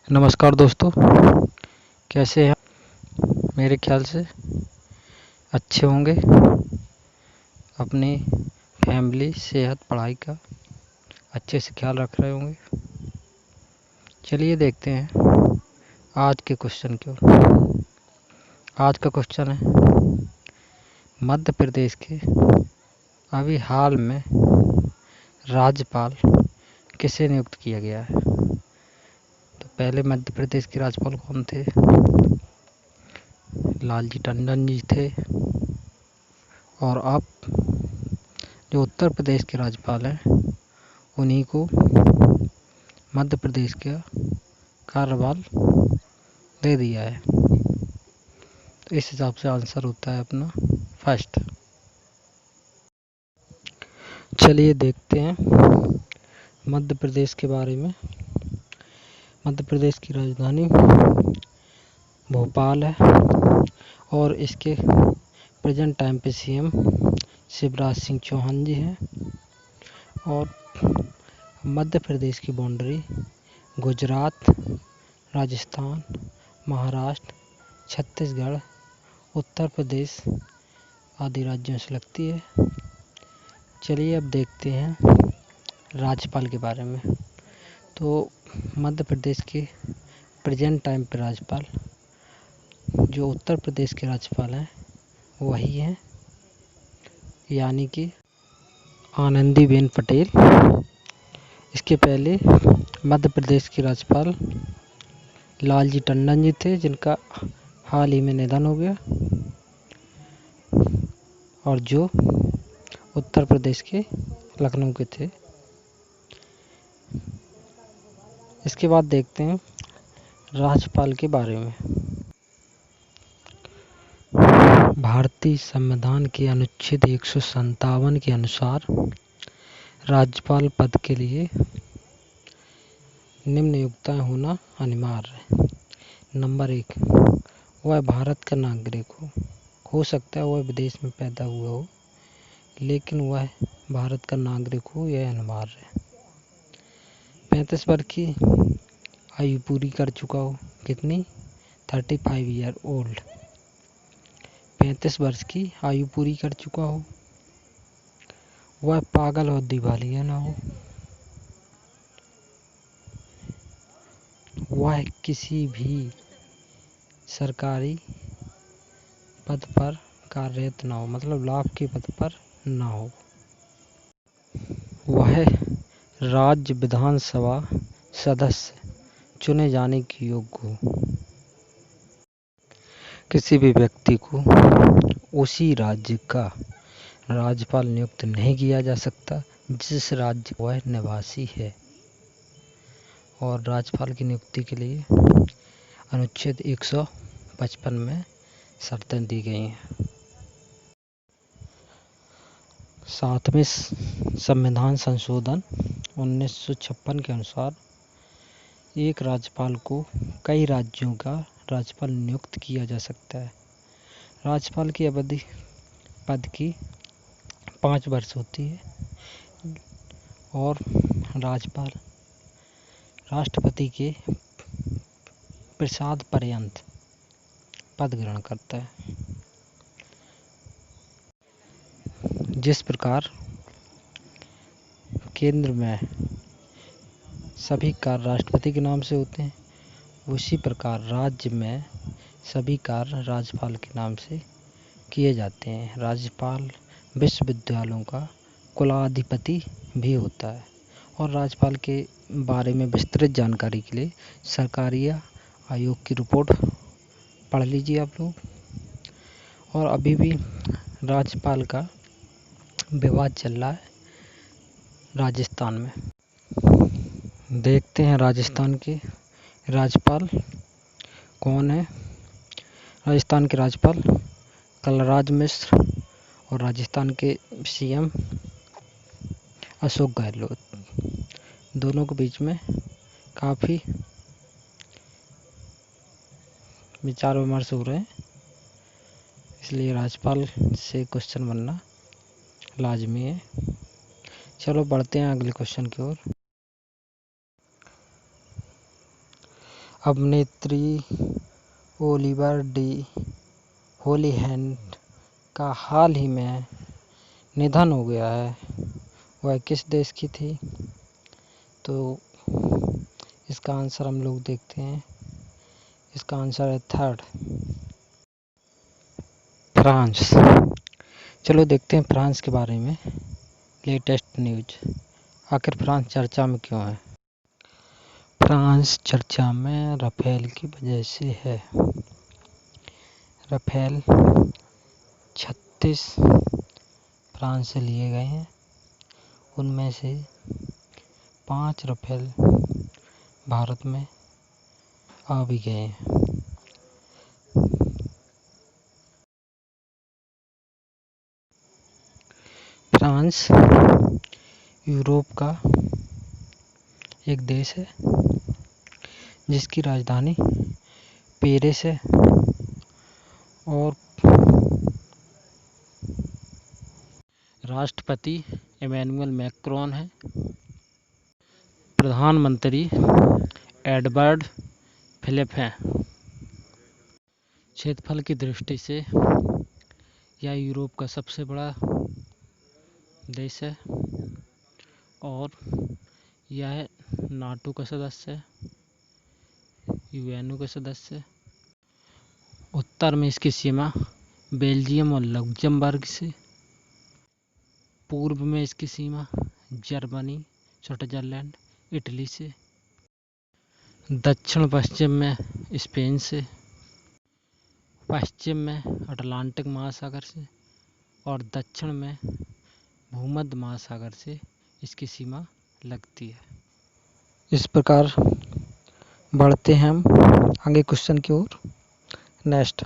नमस्कार दोस्तों, कैसे हैं? मेरे ख्याल से अच्छे होंगे। अपनी फैमिली, सेहत, पढ़ाई का अच्छे से ख्याल रख रहे होंगे। चलिए देखते हैं आज के क्वेश्चन की ओर। आज का क्वेश्चन है, मध्य प्रदेश के अभी हाल में राज्यपाल किसे नियुक्त किया गया है? तो पहले मध्य प्रदेश के राज्यपाल कौन थे? लालजी टंडन जी थे। और अब जो उत्तर प्रदेश के राज्यपाल हैं, उन्हीं को मध्य प्रदेश का कार्यभार दे दिया है। तो इस हिसाब से आंसर होता है अपना फर्स्ट। चलिए देखते हैं मध्य प्रदेश के बारे में। मध्य प्रदेश की राजधानी भोपाल है और इसके प्रेजेंट टाइम पे सीएम शिवराज सिंह चौहान जी हैं। और मध्य प्रदेश की बाउंड्री गुजरात, राजस्थान, महाराष्ट्र, छत्तीसगढ़, उत्तर प्रदेश आदि राज्यों से लगती है। चलिए अब देखते हैं राज्यपाल के बारे में। तो मध्य प्रदेश के प्रेजेंट टाइम पर राज्यपाल जो उत्तर प्रदेश के राज्यपाल हैं वही हैं, यानी कि आनंदीबेन पटेल। इसके पहले मध्य प्रदेश के राज्यपाल लालजी टंडन जी थे, जिनका हाल ही में निधन हो गया, और जो उत्तर प्रदेश के लखनऊ के थे। इसके बाद देखते हैं राज्यपाल के बारे में। भारतीय संविधान के अनुच्छेद 157 के अनुसार राज्यपाल पद के लिए निम्न योग्यताएं होना अनिवार्य है। नंबर 1, वह भारत का नागरिक हो सकता है वह विदेश में पैदा हुआ हो, लेकिन वह भारत का नागरिक हो, यह अनिवार्य है। 35 वर्ष की आयु पूरी कर चुका हो। कितनी? 35 ईयर ओल्ड। 35 वर्ष की आयु पूरी कर चुका हो। वह पागल और दिवालिया ना हो। वह किसी भी सरकारी पद पर कार्यरत ना हो, मतलब लाभ के पद पर ना हो। वह राज्य विधानसभा सदस्य चुने जाने के योग्य हो। किसी भी व्यक्ति को उसी राज्य का राज्यपाल नियुक्त नहीं किया जा सकता जिस राज्य का वह निवासी है। और राज्यपाल की नियुक्ति के लिए अनुच्छेद 155 में शर्तें दी गई हैं। 7वें संविधान संशोधन 1956 के अनुसार एक राज्यपाल को कई राज्यों का राज्यपाल नियुक्त किया जा सकता है। राज्यपाल की अवधि पद की 5 वर्ष होती है और राज्यपाल राष्ट्रपति के प्रसाद पर्यंत पद ग्रहण करता है। जिस प्रकार केंद्र में सभी कार्य राष्ट्रपति के नाम से होते हैं, उसी प्रकार राज्य में सभी कार्य राज्यपाल के नाम से किए जाते हैं। राज्यपाल विश्वविद्यालयों का कुलाधिपति भी होता है। और राज्यपाल के बारे में विस्तृत जानकारी के लिए सरकारी आयोग की रिपोर्ट पढ़ लीजिए आप लोग। और अभी भी राज्यपाल का विवाद चल रहा है राजस्थान में। देखते हैं राजस्थान के राज्यपाल कौन है। राजस्थान के राज्यपाल कलराज मिश्र और राजस्थान के सीएम अशोक गहलोत। दोनों के बीच में काफ़ी विचार विमर्श हो रहे हैं, इसलिए राज्यपाल से क्वेश्चन बनना लाजमी है। चलो बढ़ते हैं अगले क्वेश्चन की ओर। अभिनेत्री ओलिवर डी होलीहैंड का हाल ही में निधन हो गया है। वह किस देश की थी? तो इसका आंसर हम लोग देखते हैं। इसका आंसर है थर्ड, फ्रांस। चलो देखते हैं फ्रांस के बारे में लेटेस्ट न्यूज। आखिर फ्रांस चर्चा में क्यों है? फ्रांस चर्चा में राफेल की वजह से है। राफेल 36 फ्रांस से लिए गए हैं। उनमें से 5 राफेल भारत में आ भी गए हैं। फ्रांस यूरोप का एक देश है जिसकी राजधानी पेरिस है और राष्ट्रपति इमैनुअल मैक्रोन है। प्रधानमंत्री एडवर्ड फिलिप हैं। क्षेत्रफल की दृष्टि से यह यूरोप का सबसे बड़ा देश है और यह नाटो का सदस्य है, यूएनओ का सदस्य है। उत्तर में इसकी सीमा बेल्जियम और लक्ज़मबर्ग से, पूर्व में इसकी सीमा जर्मनी, स्विट्जरलैंड, इटली से, दक्षिण पश्चिम में स्पेन से, पश्चिम में अटलांटिक महासागर से और दक्षिण में भूमध्य महासागर से इसकी सीमा लगती है। इस प्रकार बढ़ते हैं हम आगे क्वेश्चन की ओर। नेक्स्ट,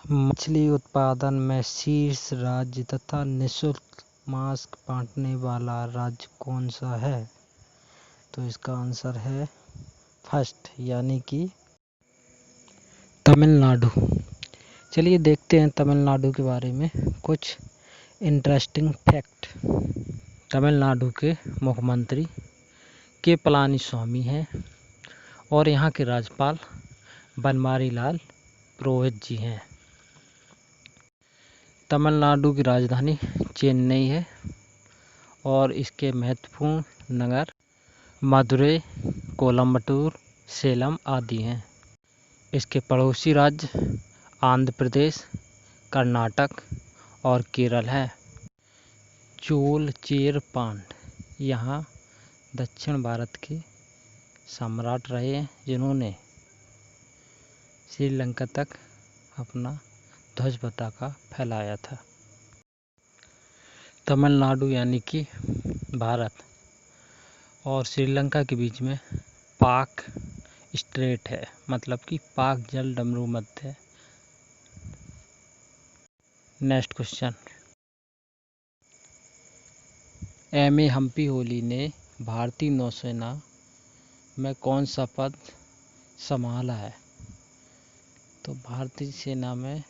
मछली उत्पादन में शीर्ष राज्य तथा निःशुल्क मांस बांटने वाला राज्य कौन सा है? तो इसका आंसर है फर्स्ट, यानी कि तमिलनाडु। चलिए देखते हैं तमिलनाडु के बारे में कुछ इंटरेस्टिंग फैक्ट। तमिलनाडु के मुख्यमंत्री के पलानीस्वामी हैं और यहाँ के राज्यपाल बनवारीलाल पुरोहित जी हैं। तमिलनाडु की राजधानी चेन्नई है और इसके महत्वपूर्ण नगर मदुरै, कोयम्बटूर, सेलम आदि हैं। इसके पड़ोसी राज्य आंध्र प्रदेश, कर्नाटक और केरल है। चोल चेर पांड्य यहाँ दक्षिण भारत के सम्राट रहे हैं जिन्होंने श्रीलंका तक अपना ध्वज पताका फैलाया था। तमिलनाडु यानी कि भारत और श्रीलंका के बीच में पाक स्ट्रेट है, मतलब कि पाक जल डमरू मध्य है। Next question, M A. Hampiholi ने भारतीय नौसेना में कौन सा पद संभाला है? तो भारतीय सेना में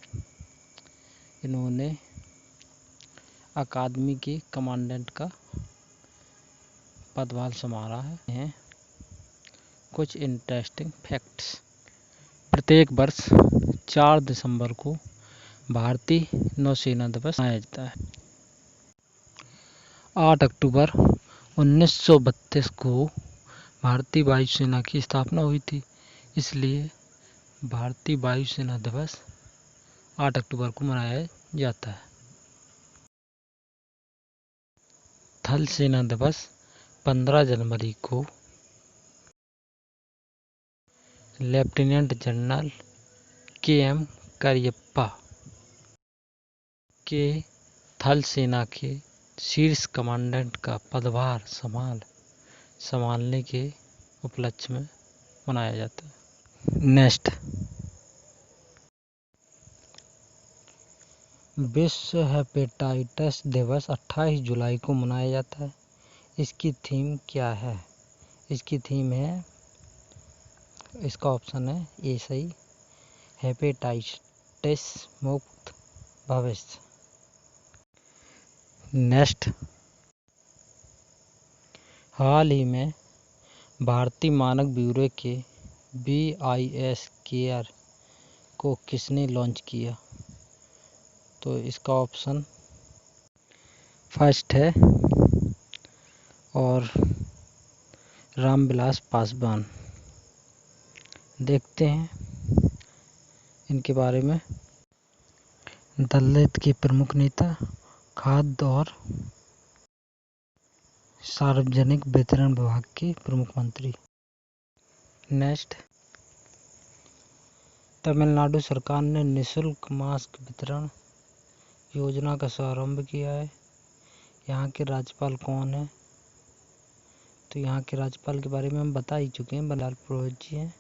इन्होंने अकादमी के कमांडेंट का पदभार संभाला है। कुछ इंटरेस्टिंग फैक्ट्स। प्रत्येक वर्ष 4 दिसंबर को भारतीय नौसेना दिवस मनाया जाता है। 8 अक्टूबर 1932 को भारतीय वायुसेना की स्थापना हुई थी, इसलिए भारतीय वायुसेना दिवस 8 अक्टूबर को मनाया जाता है। थल सेना दिवस 15 जनवरी को लेफ्टिनेंट जनरल के.एम. करियप्पा के थल सेना के शीर्ष कमांडेंट का पदभार संभालने के उपलक्ष्य में मनाया जाता है। नेक्स्ट, विश्व हेपेटाइटिस दिवस 28 जुलाई को मनाया जाता है। इसकी थीम क्या है? इसकी थीम है, इसका ऑप्शन है ए सही, हेपेटाइटिस मुक्त भविष्य। नेक्स्ट, हाल ही में भारतीय मानक ब्यूरो के BIS केयर को किसने लॉन्च किया? तो इसका ऑप्शन फर्स्ट है और रामविलास पासवान। देखते हैं इनके बारे में। दलित के प्रमुख नेता, खाद्य और सार्वजनिक वितरण विभाग के प्रमुख मंत्री। नेक्स्ट, तमिलनाडु सरकार ने निःशुल्क मास्क वितरण योजना का शुभारंभ किया है। यहाँ के राज्यपाल कौन है? तो यहाँ के राज्यपाल के बारे में हम बता ही चुके हैं, बनवारीलाल पुरोहित जी हैं।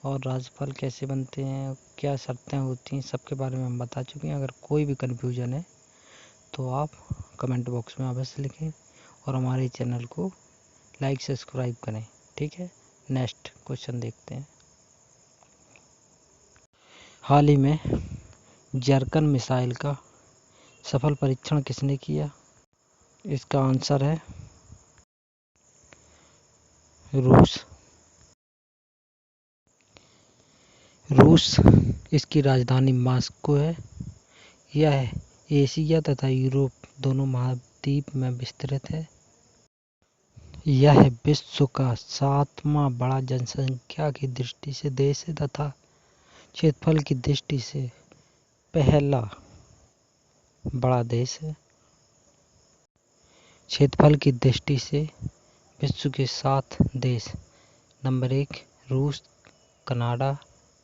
और राज्यपाल कैसे बनते हैं, क्या शर्तें होती हैं, सबके बारे में हम बता चुके हैं। अगर कोई भी कन्फ्यूजन है तो आप कमेंट बॉक्स में अवश्य लिखें और हमारे चैनल को लाइक सब्सक्राइब करें। ठीक है, नेक्स्ट क्वेश्चन देखते हैं। हाल ही में जरकन मिसाइल का सफल परीक्षण किसने किया? इसका आंसर है रूस। इसकी राजधानी मॉस्को है। यह एशिया तथा यूरोप दोनों महाद्वीप में विस्तृत है। यह विश्व का 7वां बड़ा जनसंख्या की दृष्टि से देश है तथा क्षेत्रफल की दृष्टि से पहला बड़ा देश है। क्षेत्रफल की दृष्टि से विश्व के 7 देश नंबर 1 रूस, कनाडा,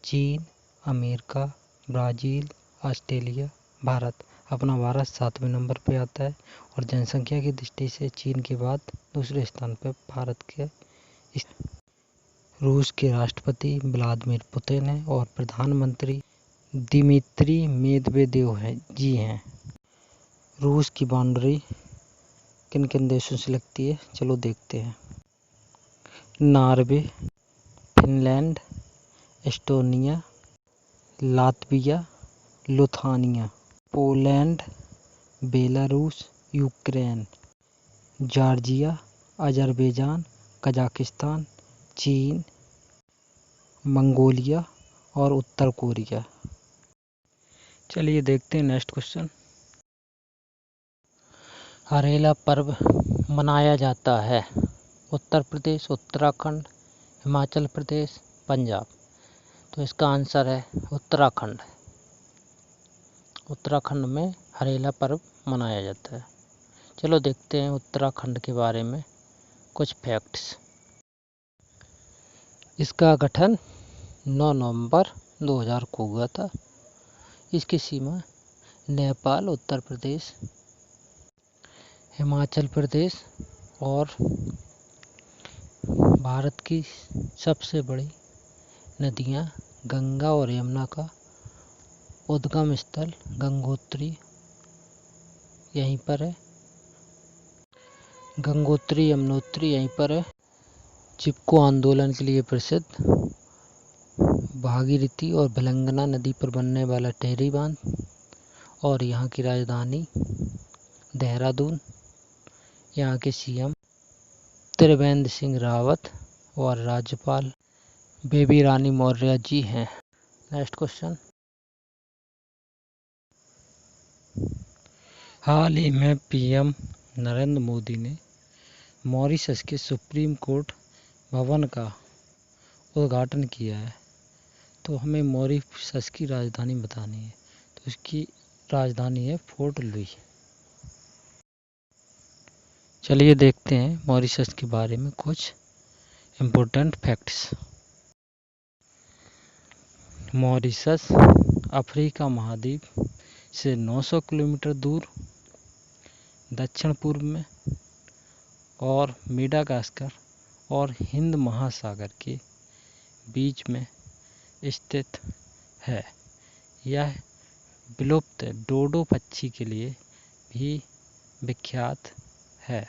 चीन, अमेरिका, ब्राज़ील, ऑस्ट्रेलिया, भारत। अपना भारत 7वें नंबर पे आता है और जनसंख्या की दृष्टि से चीन के बाद दूसरे स्थान पर भारत के। रूस के राष्ट्रपति व्लादिमीर पुतिन हैं और प्रधानमंत्री दिमित्री मेदवेदेव जी हैं। रूस की बाउंड्री किन किन देशों से लगती है, चलो देखते हैं। Norway, Finland, Estonia, Latvia, Lithuania, Poland, Belarus, Ukraine, Georgia, Azerbaijan, Kazakhstan, चीन, मंगोलिया और उत्तर कोरिया। चलिए देखते हैं नेक्स्ट क्वेश्चन। हरेला पर्व मनाया जाता है उत्तर प्रदेश, उत्तराखंड, हिमाचल प्रदेश, पंजाब। तो इसका आंसर है उत्तराखंड। उत्तराखंड में हरेला पर्व मनाया जाता है। चलो देखते हैं उत्तराखंड के बारे में कुछ फैक्ट्स। इसका गठन 9 नवंबर 2000 को हुआ था। इसकी सीमा नेपाल, उत्तर प्रदेश, हिमाचल प्रदेश और भारत की सबसे बड़ी नदियां गंगा और यमुना का उद्गम स्थल गंगोत्री यहीं पर है। गंगोत्री यमुनोत्री यहीं पर है। चिपको आंदोलन के लिए प्रसिद्ध भागीरथी और भिलंगना नदी पर बनने वाला टेहरी बांध और यहाँ की राजधानी देहरादून। यहाँ के CM त्रिवेंद्र सिंह रावत और राज्यपाल बेबी रानी मौर्य जी हैं। Next question. हाल ही में PM नरेंद्र मोदी ने मॉरिशस के सुप्रीम कोर्ट भवन का उद्घाटन किया है। तो हमें मॉरिशस की राजधानी बतानी है। तो इसकी राजधानी है फोर्ट लुई। चलिए देखते हैं मॉरिशस के बारे में कुछ इम्पोर्टेंट फैक्ट्स। मॉरिशस अफ्रीका महाद्वीप से 900 किलोमीटर दूर दक्षिण पूर्व में और मेडागास्कर और हिंद महासागर के बीच में स्थित है। यह विलुप्त डोडो पक्षी के लिए भी विख्यात है।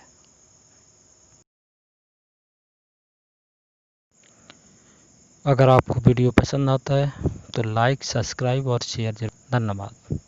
अगर आपको वीडियो पसंद आता है तो लाइक, सब्सक्राइब और शेयर जरूर। धन्यवाद।